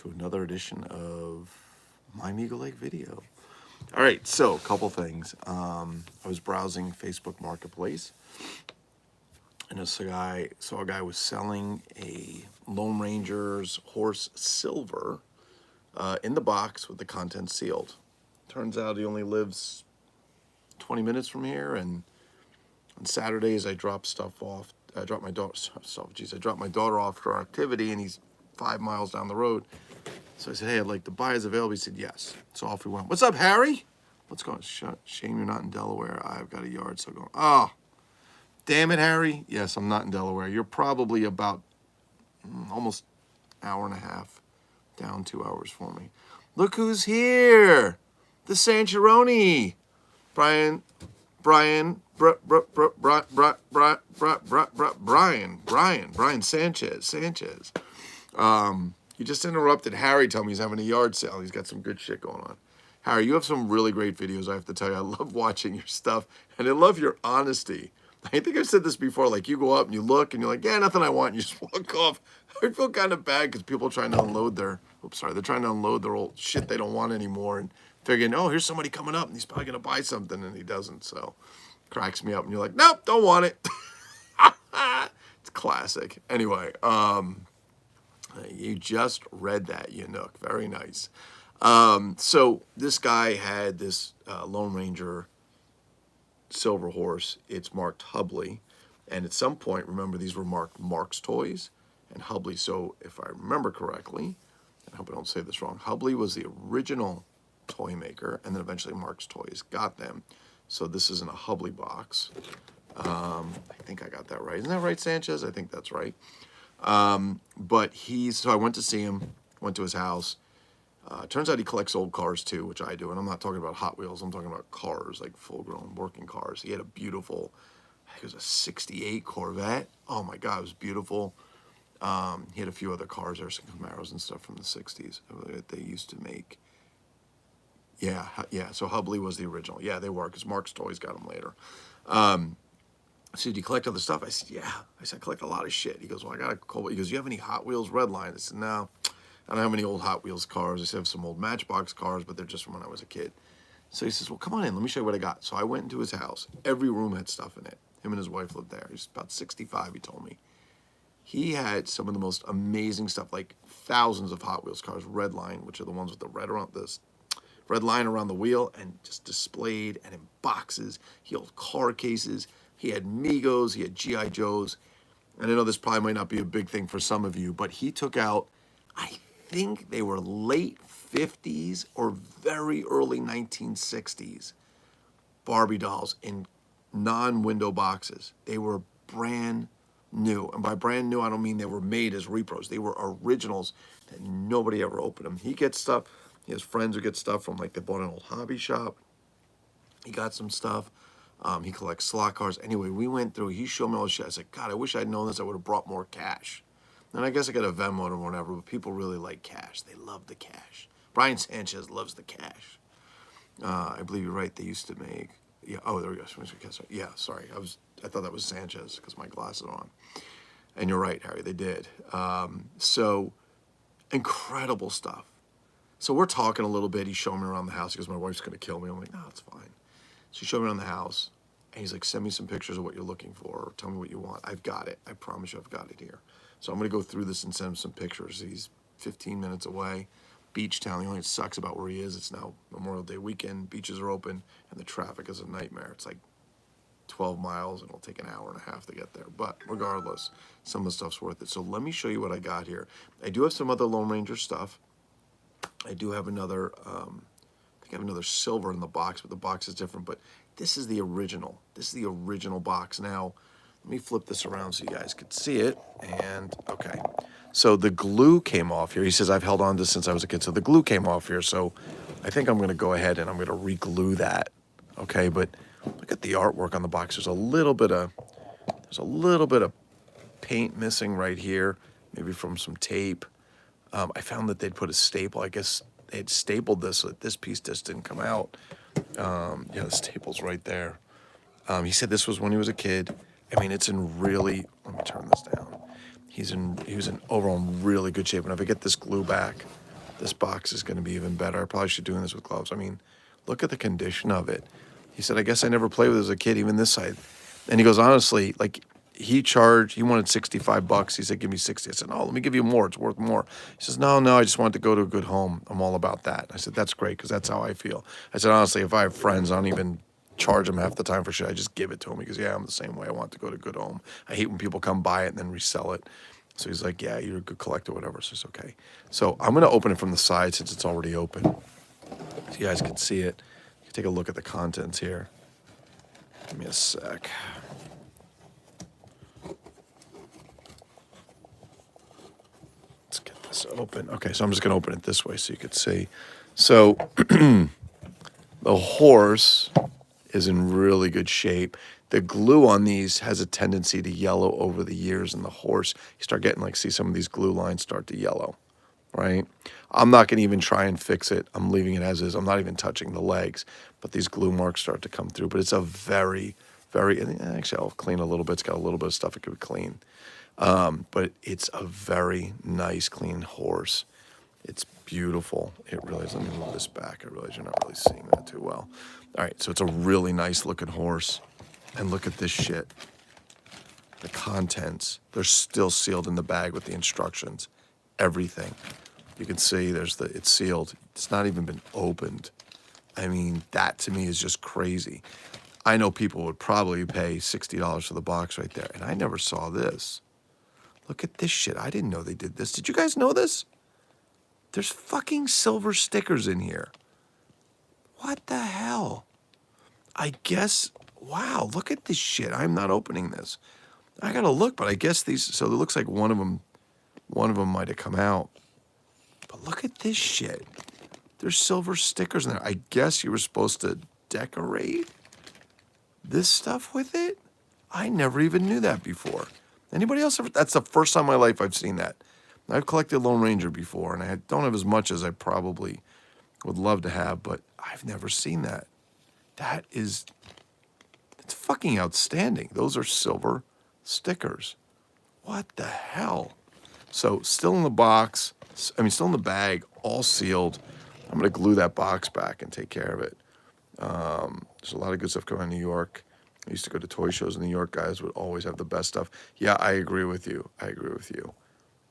to another edition of MyMegoLike video. All right, so a couple things. I was browsing Facebook Marketplace, and I saw a guy was selling a Lone Ranger's horse Silver in the box with the contents sealed. Turns out he only lives 20 minutes from here, and on Saturdays I drop stuff off. I drop my daughter. I drop my daughter off for activity, and he's 5 miles down the road. So I said, "Hey, I'd like to buy. Is available?" He said, "Yes." So off we went. "What's up, Harry?" "What's going on?" "Shame you're not in Delaware. I've got a yard sale going." "Oh, damn it, Harry." "Yes, I'm not in Delaware. You're probably about almost hour and a half down, 2 hours for me." "Look who's here. The Sancheroni. Brian Sanchez. You just interrupted Harry telling me he's having a yard sale. He's got some good shit going on. Harry, you have some really great videos, I have to tell you. I love watching your stuff, and I love your honesty. I think I've said this before, like you go up and you look, and you're like, "Yeah, nothing I want," and you just walk off. I feel kind of bad because people are trying to unload their, they're trying to unload their old shit they don't want anymore, and figuring, "Oh, here's somebody coming up, and he's probably going to buy something," and he doesn't, so cracks me up, and you're like, "Nope, don't want it." It's classic. Anyway, you just read that, you Nook. Very nice. So this guy had this Lone Ranger Silver horse. It's marked Hubley. And at some point, remember, these were marked Mark's Toys and Hubley. So if I remember correctly, I hope I don't say this wrong, Hubley was the original toy maker, and then eventually Mark's Toys got them. So this isn't a Hubley box. I think I got that right. Isn't that right, Sanchez? I think that's right. But so I went to see him, went to his house. Turns out he collects old cars too, which I do. And I'm not talking about Hot Wheels. I'm talking about cars, like full-grown working cars. He had a beautiful, I think it was a 68 Corvette. Oh my God, it was beautiful. He had a few other cars there, some Camaros and stuff from the 60s that they used to make. Yeah, so Hubley was the original. Yeah, they were, because Mark's Toys got them later. I said, "Do you collect other stuff?" I said, "Yeah." I said, "I collect a lot of shit." He goes, "Well, I got a call." He goes, "You have any Hot Wheels Redline?" I said, "No, I don't have any old Hot Wheels cars. I said, I have some old Matchbox cars, but they're just from when I was a kid." So he says, "Well, come on in. Let me show you what I got." So I went into his house. Every room had stuff in it. Him and his wife lived there. He's about 65, he told me. He had some of the most amazing stuff, like thousands of Hot Wheels cars, Redline, which are the ones with the red line around the wheel, and just displayed and in boxes. He held car cases. He had Megos. He had G.I. Joes. And I know this probably might not be a big thing for some of you, but he took out, I think they were late 50s or very early 1960s Barbie dolls in non-window boxes. They were brand new. And by brand new, I don't mean they were made as repros. They were originals that nobody ever opened them. He gets stuff. He has friends who get stuff from, like, they bought an old hobby shop. He got some stuff. He collects slot cars. Anyway, we went through. He showed me all the shit. I said, "God, I wish I'd known this. I would have brought more cash." And I guess I got a Venmo or whatever, but people really like cash. They love the cash. Brian Sanchez loves the cash. I believe you're right. They used to make, yeah. Oh, there we go. Yeah, sorry. I thought that was Sanchez because my glasses are on. And you're right, Harry. They did. So incredible stuff. So we're talking a little bit. He's showing me around the house. He goes, "My wife's going to kill me." I'm like, "No, it's fine." So he showed me around the house. And he's like, "Send me some pictures of what you're looking for. Or tell me what you want." "I've got it. I promise you I've got it here." So I'm going to go through this and send him some pictures. He's 15 minutes away. Beach town. The only thing that sucks about where he is, it's now Memorial Day weekend. Beaches are open, and the traffic is a nightmare. It's like 12 miles, and it'll take an hour and a half to get there. But regardless, some of the stuff's worth it. So let me show you what I got here. I do have some other Lone Ranger stuff. I do have another, I think I have another silver in the box, but the box is different. But this is the original. This is the original box. Now, let me flip this around so you guys could see it. And, okay. So the glue came off here. He says, "I've held on to this since I was a kid." So the glue came off here. So I think I'm going to go ahead and I'm going to re-glue that. Okay, but look at the artwork on the box. There's a little bit of paint missing right here, maybe from some tape. I found that they'd put a staple. I guess they'd stapled this so that this piece just didn't come out. Yeah, the staple's right there. He said this was when he was a kid. I mean, it's in really, let me turn this down. He was in overall really good shape. And if I get this glue back, This box is going to be even better. I probably should do this with gloves. I mean, look at the condition of it. He said, I guess I never played with it as a kid, even this side. And he goes, honestly, like, he wanted $65. He said, give me 60. I said, no, let me give you more. It's worth more. He says, no, I just wanted to go to a good home. I'm all about that. I said, that's great, because that's how I feel. I said, honestly, if I have friends, I don't even charge them half the time for shit. I just give it to them because, yeah, I'm the same way. I want to go to a good home. I hate when people come buy it and then resell it. So he's like, yeah, you're a good collector, whatever. So it's okay. So I'm going to open it from the side since it's already open. So you guys can see it. You can take a look at the contents here. Give me a sec. Let's get this open. Okay, so I'm just going to open it this way so you can see. So the horse is in really good shape. The glue on these has a tendency to yellow over the years, and the horse, you start getting, like, see some of these glue lines start to yellow, right? I'm not going to even try and fix it. I'm leaving it as is. I'm not even touching the legs, but these glue marks start to come through. But it's a very, actually, I'll clean a little bit. It's got a little bit of stuff it could clean. But it's a very nice, clean horse. It's beautiful. It really is. Let me move this back. I realize you're not really seeing that too well. All right, so it's a really nice looking horse. And look at this shit. The contents, they're still sealed in the bag with the instructions. Everything. You can see it's sealed. It's not even been opened. I mean, that to me is just crazy. I know people would probably pay $60 for the box right there. And I never saw this. Look at this shit. I didn't know they did this. Did you guys know this? There's fucking silver stickers in here. What the hell? I guess, wow, look at this shit. I'm not opening this. I gotta look, but I guess these, so it looks like one of them might have come out. But look at this shit. There's silver stickers in there. I guess you were supposed to decorate this stuff with it? I never even knew that before. Anybody else ever? That's the first time in my life I've seen that. I've collected Lone Ranger before, and I don't have as much as I probably would love to have, but I've never seen that. It's fucking outstanding. Those are silver stickers. What the hell? So still in the box, still in the bag, all sealed. I'm going to glue that box back and take care of it. There's a lot of good stuff coming out of New York. I used to go to toy shows in New York. Guys would always have the best stuff. Yeah, I agree with you.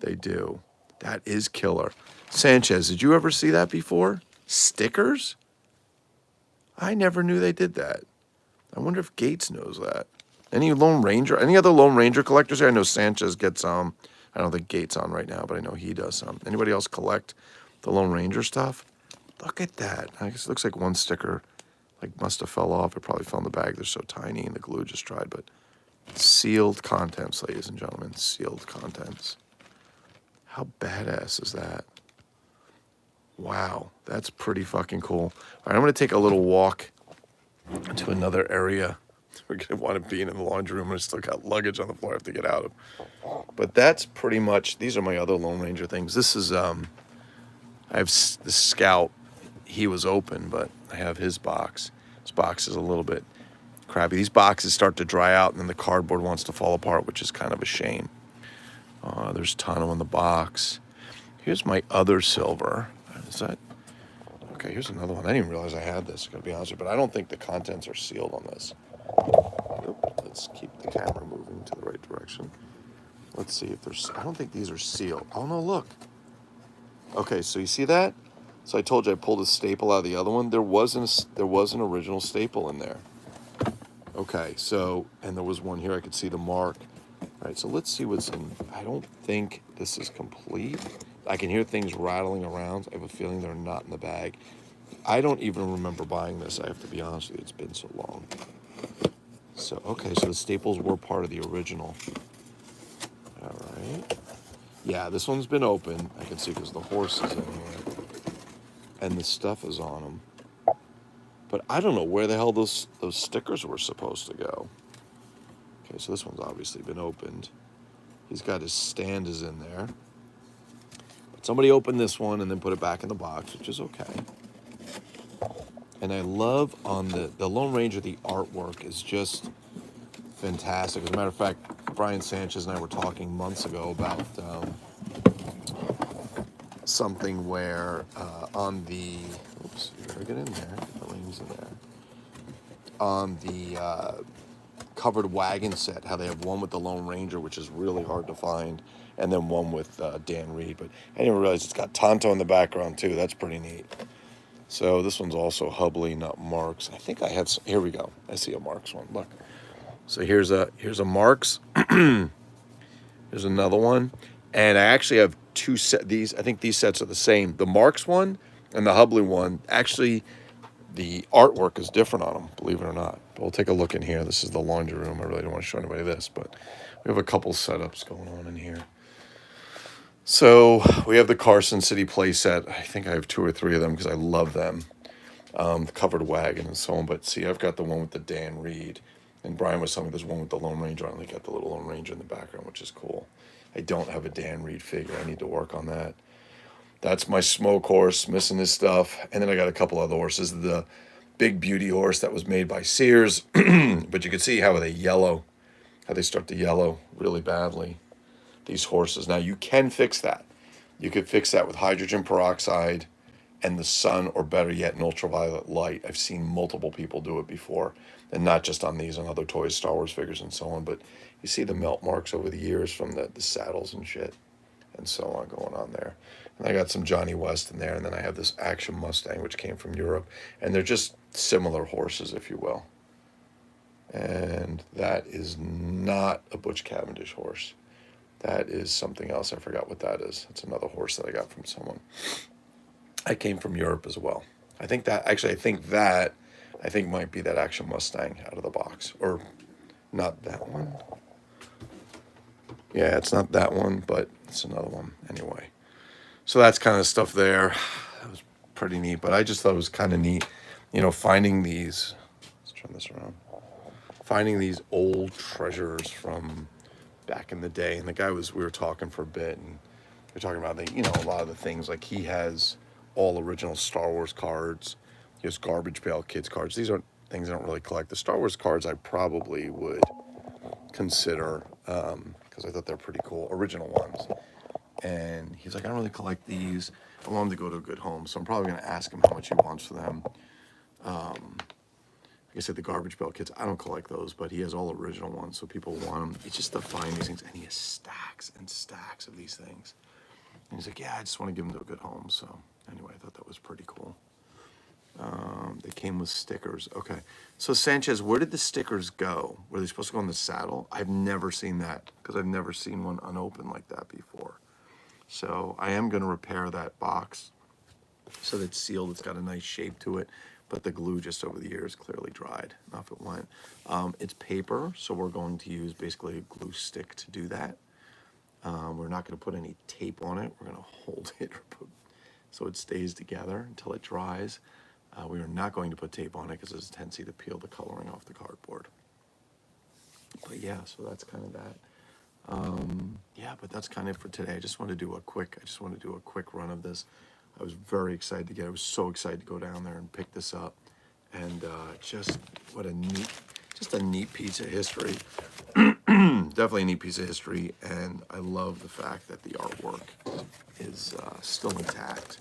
They do. That is killer. Sanchez, did you ever see that before? Stickers? I never knew they did that. I wonder if Gates knows that. Any other Lone Ranger collectors here? I know Sanchez gets some. I don't think Gates on right now, but I know he does some. Anybody else collect the Lone Ranger stuff? Look at that. I guess it looks like one sticker must have fell off. It probably fell in the bag. They're so tiny and the glue just dried, but sealed contents, ladies and gentlemen. Sealed contents. How badass is that? Wow, that's pretty fucking cool. All right, I'm going to take a little walk to another area. We're going to want to be in the laundry room, and I still got luggage on the floor I have to get out of. But that's pretty much, these are my other Lone Ranger things. This is, I have the Scout. He was open, but I have his box. This box is a little bit crappy. These boxes start to dry out, and then the cardboard wants to fall apart, which is kind of a shame. There's a ton of them in the box. Here's my other silver. Is that? Okay, here's another one. I didn't even realize I had this, gotta be honest with you, but I don't think the contents are sealed on this. Let's keep the camera moving to the right direction. Let's see if there's, I don't think these are sealed. Oh no, look. Okay, so you see that? So I told you I pulled a staple out of the other one. There was an original staple in there. Okay, so, and there was one here, I could see the mark. All right, so let's see what's in. I don't think this is complete. I can hear things rattling around. I have a feeling they're not in the bag. I don't even remember buying this. I have to be honest with you. It's been so long. So, okay, so the staples were part of the original. All right. Yeah, this one's been open. I can see because the horse is in here. And the stuff is on them. But I don't know where the hell those stickers were supposed to go. Okay, so this one's obviously been opened. He's got his stand is in there. But somebody opened this one and then put it back in the box, which is okay. And I love on the Lone Ranger, the artwork is just fantastic. As a matter of fact, Brian Sanchez and I were talking months ago about something where on the, oops, you gotta get in there, get the lanes in there. On the covered wagon set, how they have one with the Lone Ranger, which is really hard to find, and then one with Dan Reed. But I didn't realize it's got Tonto in the background too. That's pretty neat. So this one's also Hubley, not Marks. I think I have some, here we go. I see a Marks one. Look. So here's a Marks. There's another one. And I actually have two set these. I think these sets are the same. The Marks one and the Hubley one. Actually, the artwork is different on them, believe it or not. But we'll take a look in here. This is the laundry room. I really don't want to show anybody this, but we have a couple setups going on in here. So we have the Carson City play set. I think I have 2 or 3 of them because I love them. The covered wagon and so on. But see, I've got the one with the Dan Reed. And Brian was telling me there's one with the Lone Ranger. I only got the little Lone Ranger in the background, which is cool. I don't have a Dan Reed figure. I need to work on that. That's my smoke horse, missing his stuff. And then I got a couple other horses. The big beauty horse that was made by Sears. But you can see how they yellow, how they start to yellow really badly, these horses. Now, you can fix that. You could fix that with hydrogen peroxide and the sun, or better yet, an ultraviolet light. I've seen multiple people do it before, and not just on these, on other toys, Star Wars figures and so on. But you see the melt marks over the years from the saddles and shit and so on going on there. And I got some Johnny West in there, and then I have this Action Mustang, which came from Europe. And they're just similar horses, if you will. And that is not a Butch Cavendish horse. That is something else. I forgot what that is. It's another horse that I got from someone. I came from Europe as well. I think that might be that Action Mustang out of the box. Or not that one. Yeah, it's not that one, but it's another one anyway. So that's kind of stuff there. That was pretty neat, but I just thought it was kind of neat, you know, finding these, let's turn this around, finding these old treasures from back in the day. And the guy we were talking for a bit, and we were talking about a lot of the things, like he has all original Star Wars cards. He has Garbage Pail Kids cards. These aren't things I don't really collect. The Star Wars cards I probably would consider, because I thought they're pretty cool, original ones. And he's like, I don't really collect these. I want him to go to a good home, so I'm probably going to ask him how much he wants for them. Like I said, the Garbage Pail Kids, I don't collect those, but he has all original ones, so people want them. It's just to find these things, and he has stacks and stacks of these things. And he's like, yeah, I just want to give them to a good home. So anyway, I thought that was pretty cool. They came with stickers. Okay. So Sanchez, where did the stickers go? Were they supposed to go on the saddle? I've never seen that, because I've never seen one unopened like that before. So I am going to repair that box so that it's sealed. It's got a nice shape to it, but the glue just over the years clearly dried. Off it went. It's paper, so we're going to use basically a glue stick to do that. We're not going to put any tape on it. We're going to hold it so it stays together until it dries. We are not going to put tape on it because there's a tendency to peel the coloring off the cardboard. But yeah, so that's kind of that. Yeah, but that's kind of it for today. I just want to do a quick run of this. I was very excited to get it. I was so excited to go down there and pick this up. And just a neat piece of history. Definitely a neat piece of history. And I love the fact that the artwork is still intact,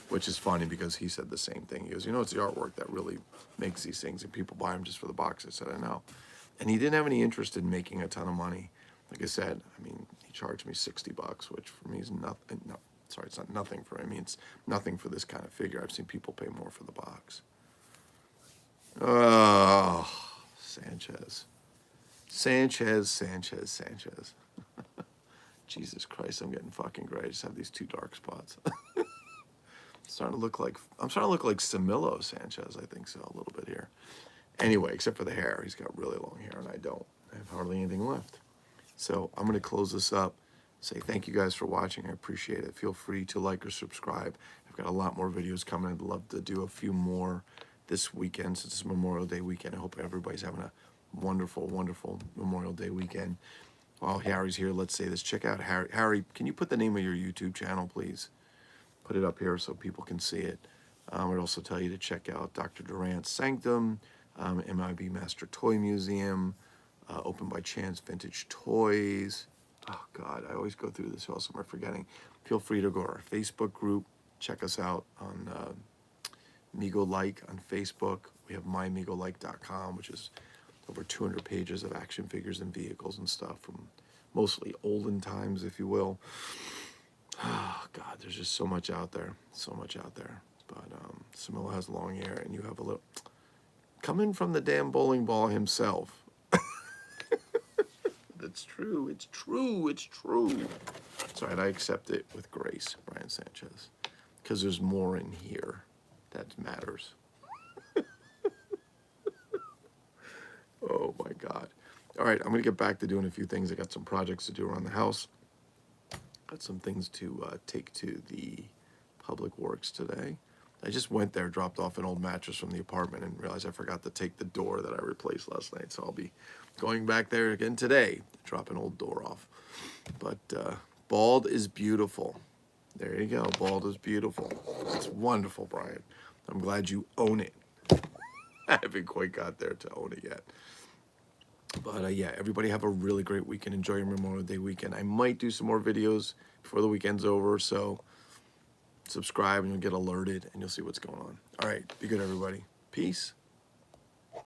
which is funny because he said the same thing. He goes, it's the artwork that really makes these things, and people buy them just for the box. I said, I know. And he didn't have any interest in making a ton of money. Like I said, he charged me $60, which for me is nothing. No, sorry, it's not nothing for him. It's nothing for this kind of figure. I've seen people pay more for the box. Oh, Sanchez. Jesus Christ, I'm getting fucking gray. I just have these 2 dark spots. I'm starting to look like Samilo Sanchez, I think so, a little bit here. Anyway, except for the hair. He's got really long hair, and I don't. I have hardly anything left. So I'm going to close this up, say thank you guys for watching. I appreciate it. Feel free to like or subscribe. I've got a lot more videos coming. I'd love to do a few more this weekend, since it's Memorial Day weekend. I hope everybody's having a wonderful, wonderful Memorial Day weekend. While Harry's here, let's say this. Check out Harry. Harry, can you put the name of your YouTube channel, please? Put it up here so people can see it. I'd also tell you to check out Dr. Durant's Sanctum, MIB Master Toy Museum, Open by Chance Vintage Toys. Oh, God, I always go through this. Who else am I forgetting? feel free to go to our Facebook group. Check us out on MegoLike on Facebook. We have MyMegoLike.com, which is over 200 pages of action figures and vehicles and stuff from mostly olden times, if you will. Oh, God, there's just so much out there. So much out there. But Samilla has long hair, and you have a little... Coming from the damn bowling ball himself. That's true. It's true. It's true. It's all right. I accept it with grace, Brian Sanchez. Because there's more in here that matters. Oh, my God. All right. I'm going to get back to doing a few things. I got some projects to do around the house. Got some things to take to the public works today. I just went there, dropped off an old mattress from the apartment, and realized I forgot to take the door that I replaced last night. So I'll be going back there again today to drop an old door off. But bald is beautiful. There you go. Bald is beautiful. It's wonderful, Brian. I'm glad you own it. I haven't quite got there to own it yet. But yeah, everybody have a really great weekend. Enjoy your Memorial Day weekend. I might do some more videos before the weekend's over, so subscribe and you'll get alerted and you'll see what's going on. All right, be good, everybody. Peace.